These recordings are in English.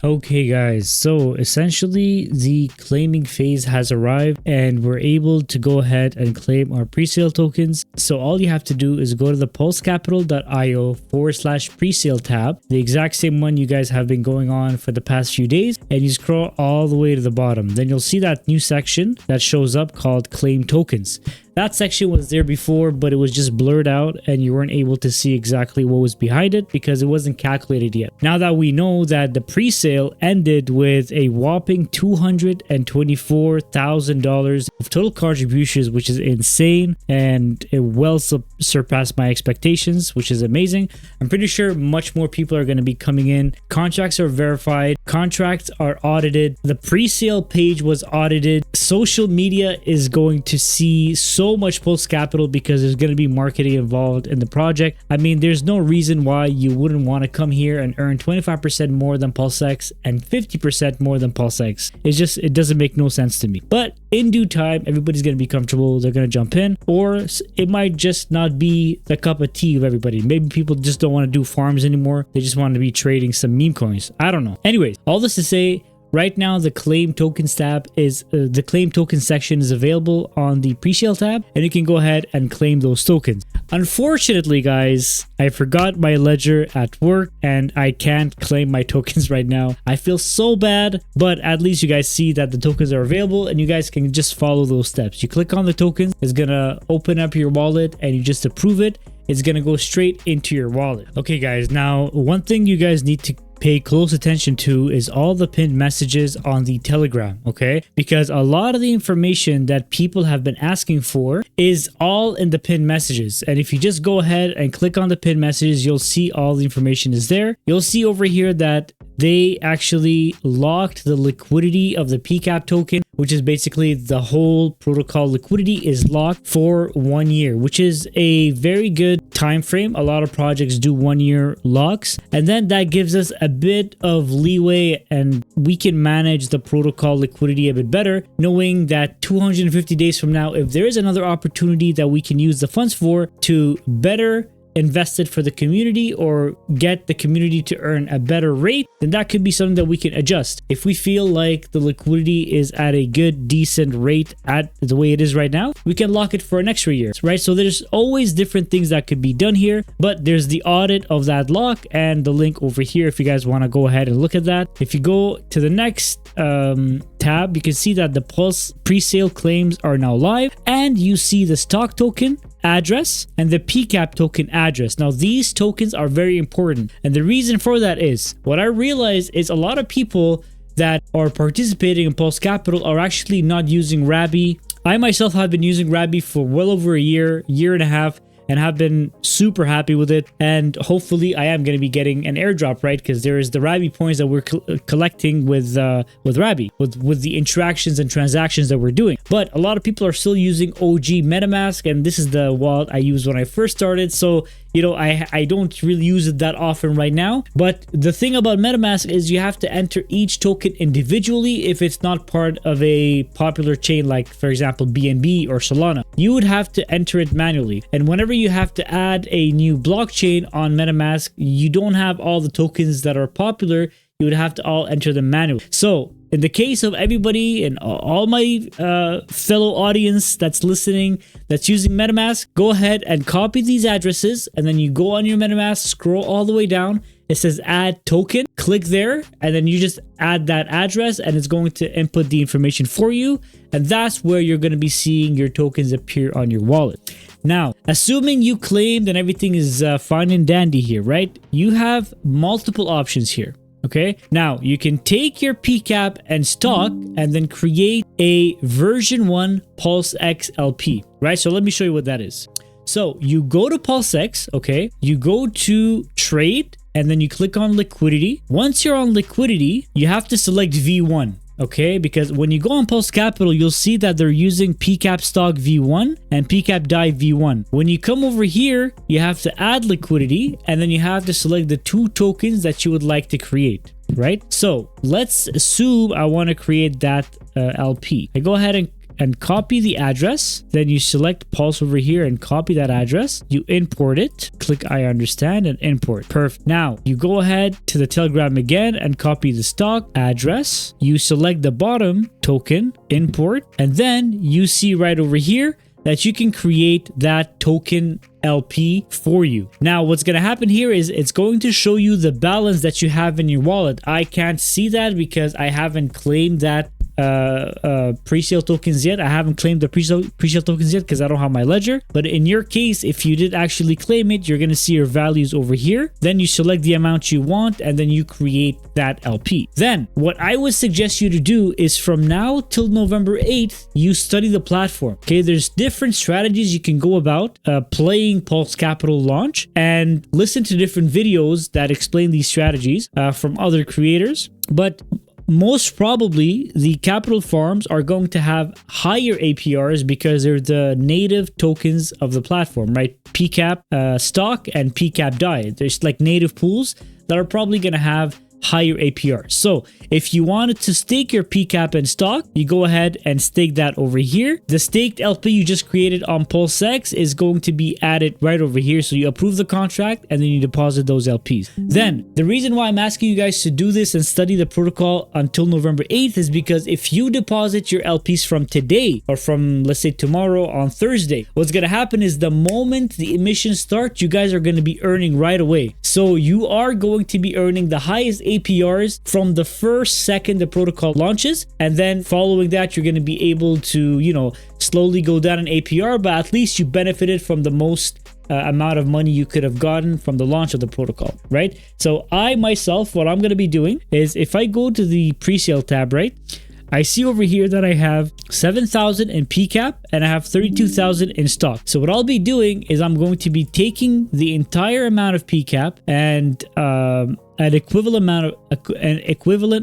Okay guys, so essentially the claiming phase has arrived and we're able to go ahead and claim our pre-sale tokens. So all you have to do is go to the pulsecapital.io/presale tab, the exact same one you guys have been going on for the past few days, and you scroll all the way to the bottom. Then you'll see that new section that shows up called claim tokens. That section was there before, but it was just blurred out and you weren't able to see exactly what was behind it because it wasn't calculated yet. Now that we know that the pre-sale ended with a whopping $224,000 of total contributions, which is insane, and it well surpassed my expectations, which is amazing. I'm pretty sure much more people are going to be coming in. Contracts are verified, contracts are audited, the pre-sale page was audited, social media is going to see so much Pulse Capital because there's going to be marketing involved in the project. I mean, there's no reason why you wouldn't want to come here and earn 25% more than PulseX and 50% more than PulseX. It doesn't make no sense to me. But in due time, everybody's going to be comfortable. They're going to jump in, or it might just not be the cup of tea of everybody. Maybe people just don't want to do farms anymore. They just want to be trading some meme coins. I don't know. Anyways, all this to say, right now, the claim tokens tab is the claim token section is available on the pre-sale tab, and you can go ahead and claim those tokens. Unfortunately, guys, I forgot my ledger at work and I can't claim my tokens right now. I feel so bad, but at least you guys see that the tokens are available and you guys can just follow those steps. You click on the tokens, it's gonna open up your wallet and you just approve it. It's gonna go straight into your wallet. Okay, guys, now one thing you guys need to pay close attention to is all the pinned messages on the Telegram, okay? Because a lot of the information that people have been asking for is all in the pinned messages. And if you just go ahead and click on the pinned messages, you'll see all the information is there. You'll see over here that they actually locked the liquidity of the PCAP token, which is basically the whole protocol liquidity is locked for 1 year, which is a very good time frame. A lot of projects do 1 year locks, and then that gives us a bit of leeway and we can manage the protocol liquidity a bit better, knowing that 250 days from now, if there is another opportunity that we can use the funds for to better invest it for the community or get the community to earn a better rate, then that could be something that we can adjust. If we feel like the liquidity is at a good, decent rate at the way it is right now, we can lock it for an extra year, right? So there's always different things that could be done here, but there's the audit of that lock and the link over here if you guys want to go ahead and look at that. If you go to the next tab, you can see that the Pulse pre-sale claims are now live and you see the stock token address and the PCAP token address. Now these tokens are very important, and the reason for that is what I realized is a lot of people that are participating in Pulse Capital are actually not using Rabby. I myself have been using Rabby for well over a year and a half, and have been super happy with it. And hopefully I am going to be getting an airdrop, right? Because there is the Rabby points that we're collecting with Rabby, with the interactions and transactions that we're doing. But a lot of people are still using OG MetaMask, and this is the wallet I used when I first started. So, you know, I don't really use it that often right now. But the thing about MetaMask is you have to enter each token individually if it's not part of a popular chain like, for example, BNB or Solana. You would have to enter it manually. And whenever you have to add a new blockchain on MetaMask, you don't have all the tokens that are popular. You would have to all enter them manually. So in the case of everybody and all my fellow audience that's listening, that's using MetaMask, go ahead and copy these addresses, and then you go on your MetaMask, scroll all the way down. It says add token, click there, and then you just add that address and it's going to input the information for you. And that's where you're going to be seeing your tokens appear on your wallet. Now, assuming you claimed and everything is fine and dandy here, right? You have multiple options here. Okay, now you can take your PCAP and stock and then create a version 1 PulseX LP, right? So let me show you what that is. So you go to PulseX, okay, you go to trade and then you click on liquidity. Once you're on liquidity, you have to select V1. Okay, because when you go on Pulse Capital, you'll see that they're using PCAP stock V1 and PCAP DAI V1. When you come over here, you have to add liquidity and then you have to select the 2 tokens that you would like to create, right? So let's assume I want to create that LP. I go ahead and copy the address. Then you select Pulse over here and copy that address. You import it, click I understand and import. Perfect. Now you go ahead to the Telegram again and copy the stock address. You select the bottom token, import, and then you see right over here that you can create that token LP for you. Now what's going to happen here is it's going to show you the balance that you have in your wallet. I can't see that because I haven't claimed that pre-sale tokens yet. I haven't claimed the pre-sale tokens yet because I don't have my ledger. But in your case, if you did actually claim it, you're going to see your values over here. Then you select the amount you want and then you create that LP. Then what I would suggest you to do is from now till November 8th, you study the platform. Okay, there's different strategies you can go about playing Pulse Capital launch, and listen to different videos that explain these strategies from other creators. But most probably the capital farms are going to have higher APRs because they're the native tokens of the platform, right? PCAP stock and PCAP DAI. There's like native pools that are probably going to have higher APR. So if you wanted to stake your PCAP and stock, you go ahead and stake that over here. The staked LP you just created on Pulsex is going to be added right over here. So you approve the contract and then you deposit those LPs. Then the reason why I'm asking you guys to do this and study the protocol until November 8th is because if you deposit your LPs from today or from, let's say, tomorrow on Thursday, what's going to happen is the moment the emissions start, you guys are going to be earning right away. So you are going to be earning the highest APRs from the first second the protocol launches, and then following that you're going to be able to, you know, slowly go down in APR, but at least you benefited from the most amount of money you could have gotten from the launch of the protocol, right? So I myself, what I'm going to be doing is if I go to the pre-sale tab, right, I see over here that I have 7,000 in PCAP and I have 32,000 in stock. So what I'll be doing is I'm going to be taking the entire amount of PCAP and an equivalent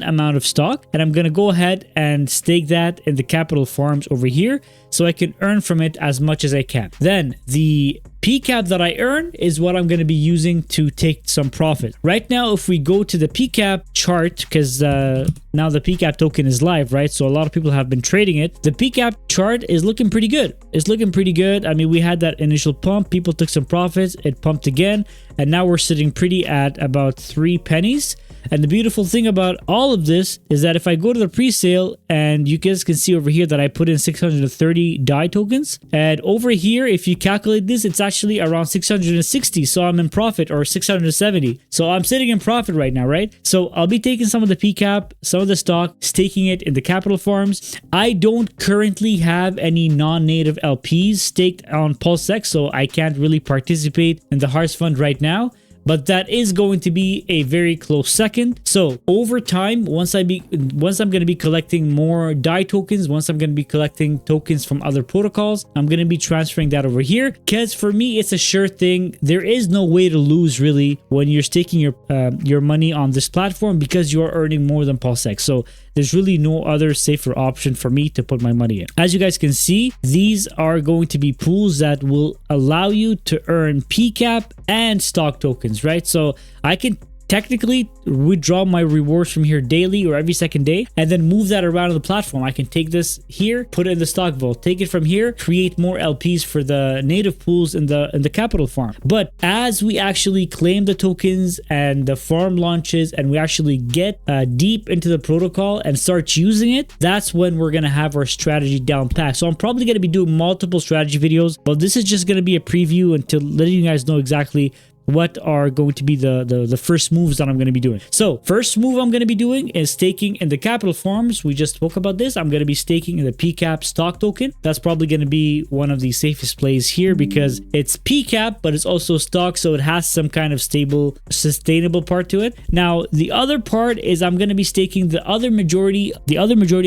amount of stock, and I'm going to go ahead and stake that in the capital farms over here so I can earn from it as much as I can. Then the PCAP that I earn is what I'm going to be using to take some profit. Right now, if we go to the PCAP chart, because now the PCAP token is live, right? So a lot of people have been trading it. The PCAP chart is looking pretty good. It's looking pretty good. I mean, we had that initial pump. People took some profits. It pumped again. And now we're sitting pretty at about 3 pennies. And the beautiful thing about all of this is that if I go to the pre-sale, and you guys can see over here that I put in 630 DAI tokens, and over here, if you calculate this, it's actually around 660. So I'm in profit, or 670. So I'm sitting in profit right now, right? So I'll be taking some of the PCAP, some of the stock, staking it in the capital farms. I don't currently have any non-native LPs staked on Pulsex, so I can't really participate in the Hearts Fund right now. But that is going to be a very close second. So over time, once I'm going to be collecting more DAI tokens, once I'm going to be collecting tokens from other protocols, I'm going to be transferring that over here. Because for me, it's a sure thing. There is no way to lose really when you're staking your money on this platform, because you are earning more than Pulsex. So there's really no other safer option for me to put my money in. As you guys can see, these are going to be pools that will allow you to earn PCAP and stock tokens, right? So I can technically withdraw my rewards from here daily or every second day and then move that around on the platform. I can take this here, put it in the stock vault, take it from here, create more LPs for the native pools in the capital farm. But as we actually claim the tokens and the farm launches and we actually get deep into the protocol and start using it, that's when we're going to have our strategy down pat. So I'm probably going to be doing multiple strategy videos, but this is just going to be a preview until letting you guys know exactly what are going to be the first moves that I'm going to be doing. So first move I'm going to be doing is staking in the capital farms. We just spoke about this. I'm going to be staking in the PCAP stock token. That's probably going to be one of the safest plays here because it's PCAP, but it's also stock. So it has some kind of stable, sustainable part to it. Now, the other part is I'm going to be staking the other majority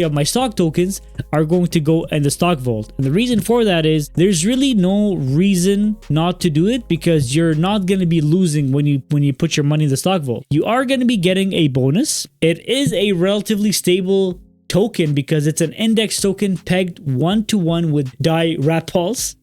of my stock tokens are going to go in the stock vault. And the reason for that is there's really no reason not to do it because you're not going to be losing when you put your money in the stock vault. You are going to be getting a bonus. It is a relatively stable token because it's an index token pegged 1-to-1 with DAI wrap pulse.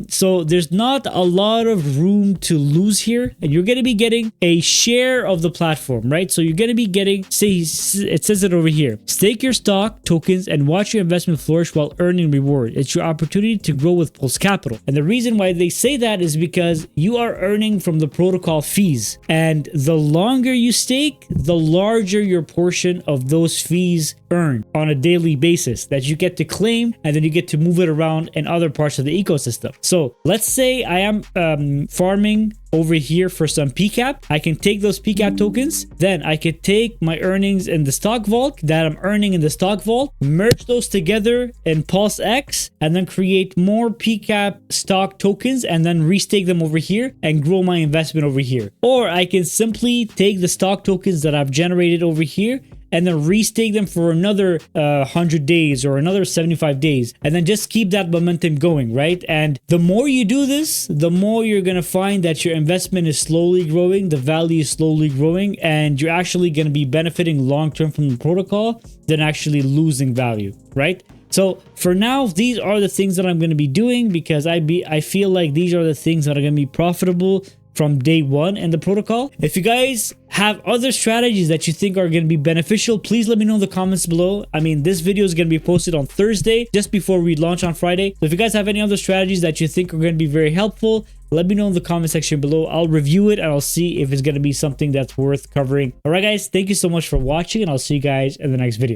So there's not a lot of room to lose here, and you're going to be getting a share of the platform, right? So you're going to be getting, say, it says it over here, stake your stock tokens and watch your investment flourish while earning reward. It's your opportunity to grow with Pulse Capital. And the reason why they say that is because you are earning from the protocol fees, and the longer you stake, the larger your portion of those fees earn on a daily basis that you get to claim, and then you get to move it around in other parts of the ecosystem. So let's say I am farming over here for some PCAP. I can take those PCAP tokens, then I could take my earnings in the stock vault that I'm earning in the stock vault, merge those together in Pulse X, and then create more PCAP stock tokens and then restake them over here and grow my investment over here. Or I can simply take the stock tokens that I've generated over here and then restake them for another 100 days or another 75 days, and then just keep that momentum going, right? And the more you do this, the more you're going to find that your investment is slowly growing, the value is slowly growing, and you're actually going to be benefiting long-term from the protocol than actually losing value, right? So for now, these are the things that I'm going to be doing because I feel like these are the things that are going to be profitable from day one in the protocol. If you guys have other strategies that you think are going to be beneficial, please let me know in the comments below. I mean, this video is going to be posted on Thursday, just before we launch on Friday. So if you guys have any other strategies that you think are going to be very helpful, let me know in the comment section below. I'll review it and I'll see if it's going to be something that's worth covering. All right, guys, thank you so much for watching, and I'll see you guys in the next video.